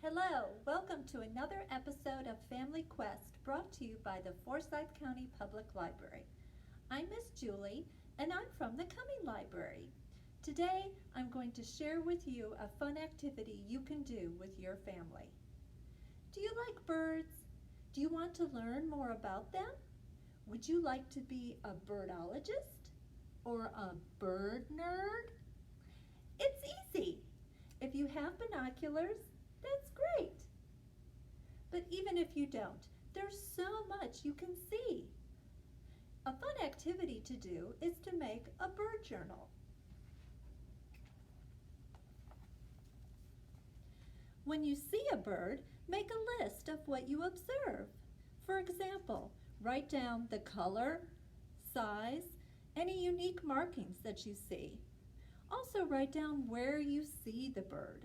Hello, welcome to another episode of Family Quest brought to you by the Forsyth County Public Library. I'm Miss Julie and I'm from the Cumming Library. Today I'm going to share with you a fun activity you can do with your family. Do you like birds? Do you want to learn more about them? Would you like to be a birdologist or a bird nerd? It's easy. If you have binoculars, that's great. But even if you don't, there's so much you can see. A fun activity to do is to make a bird journal. When you see a bird, make a list of what you observe. For example, write down the color, size, any unique markings that you see. Also write down where you see the bird.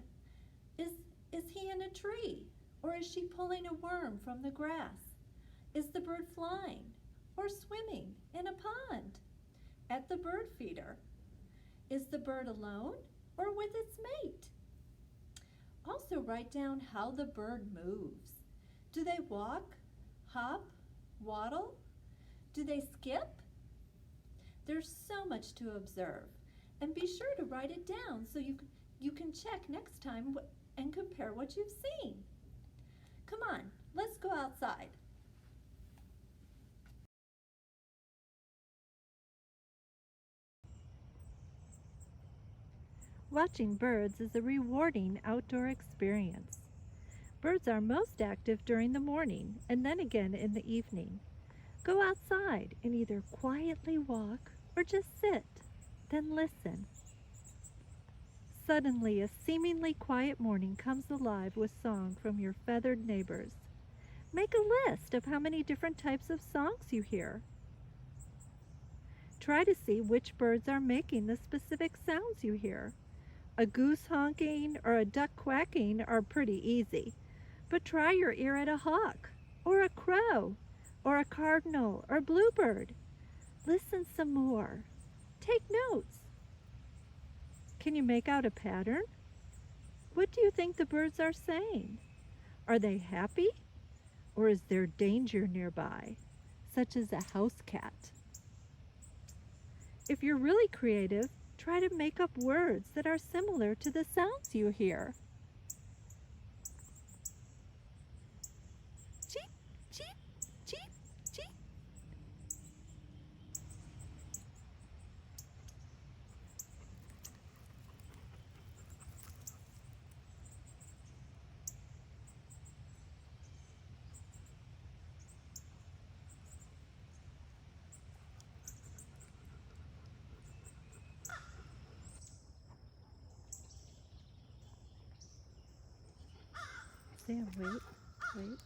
Is he in a tree? Or is she pulling a worm from the grass? Is the bird flying or swimming in a pond? At the bird feeder? Is the bird alone or with its mate? Also write down how the bird moves. Do they walk, hop, waddle? Do they skip? There's so much to observe. And be sure to write it down so you can check next time and compare what you've seen. Come on, let's go outside. Watching birds is a rewarding outdoor experience. Birds are most active during the morning and then again in the evening. Go outside and either quietly walk or just sit, then listen. Suddenly, a seemingly quiet morning comes alive with song from your feathered neighbors. Make a list of how many different types of songs you hear. Try to see which birds are making the specific sounds you hear. A goose honking or a duck quacking are pretty easy, but try your ear at a hawk, or a crow, or a cardinal, or bluebird. Listen some more. Take notes. Can you make out a pattern? What do you think the birds are saying? Are they happy? Or is there danger nearby, such as a house cat? If you're really creative, try to make up words that are similar to the sounds you hear. Cheep, cheep, cheep, cheep. Sam, wait.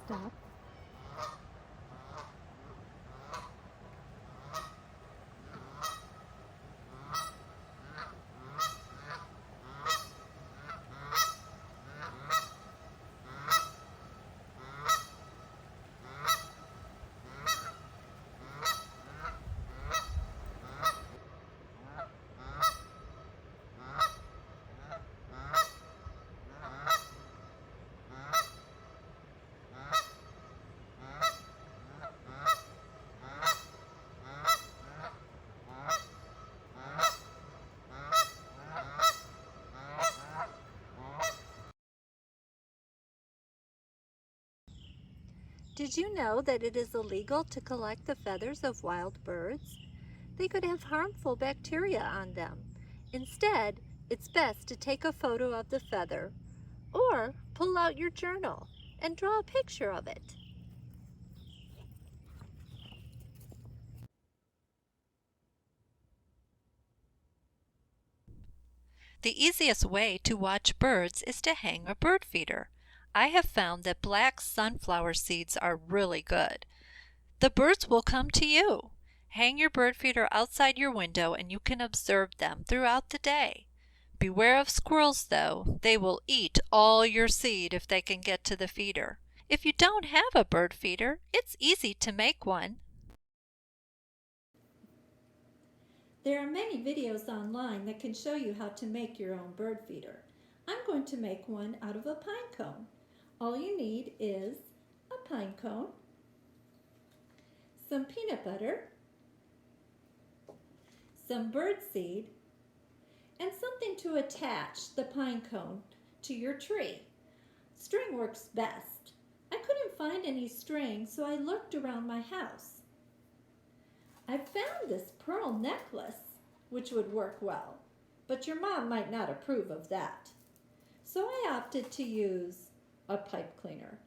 Stop. Did you know that it is illegal to collect the feathers of wild birds? They could have harmful bacteria on them. Instead, it's best to take a photo of the feather or pull out your journal and draw a picture of it. The easiest way to watch birds is to hang a bird feeder. I have found that black sunflower seeds are really good. The birds will come to you. Hang your bird feeder outside your window and you can observe them throughout the day. Beware of squirrels though. They will eat all your seed if they can get to the feeder. If you don't have a bird feeder, it's easy to make one. There are many videos online that can show you how to make your own bird feeder. I'm going to make one out of a pine cone. All you need is a pine cone, some peanut butter, some bird seed, and something to attach the pine cone to your tree. String works best. I couldn't find any string, so I looked around my house. I found this pearl necklace, which would work well, but your mom might not approve of that. So I opted to use a pipe cleaner.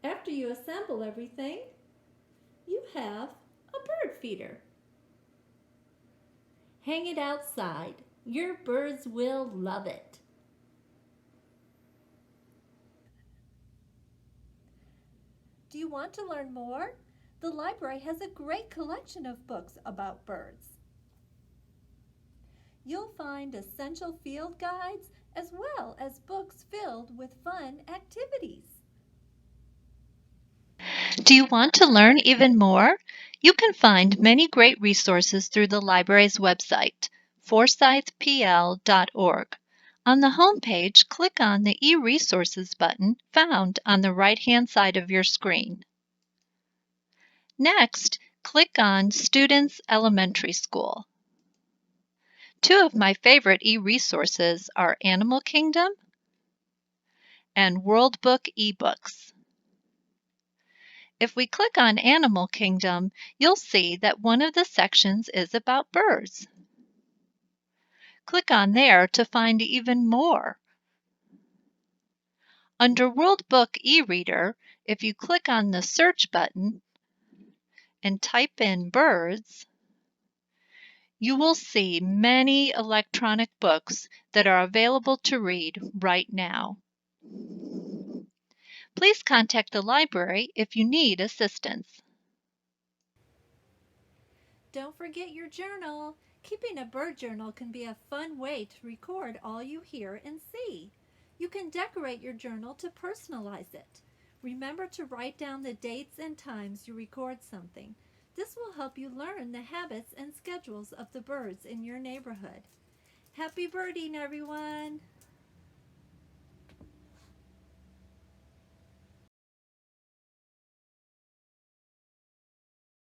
After you assemble everything, you have a bird feeder. Hang it outside. Your birds will love it. Do you want to learn more? The library has a great collection of books about birds. You'll find essential field guides as well as books filled with fun activities. Do you want to learn even more? You can find many great resources through the library's website, forsythpl.org. On the home page, click on the e-resources button found on the right-hand side of your screen. Next, click on Students Elementary School. Two of my favorite e-resources are Animal Kingdom and World Book eBooks. If we click on Animal Kingdom, you'll see that one of the sections is about birds. Click on there to find even more. Under World Book e-Reader, if you click on the search button and type in birds, you will see many electronic books that are available to read right now. Please contact the library if you need assistance. Don't forget your journal. Keeping a bird journal can be a fun way to record all you hear and see. You can decorate your journal to personalize it. Remember to write down the dates and times you record something. This will help you learn the habits and schedules of the birds in your neighborhood. Happy birding, everyone!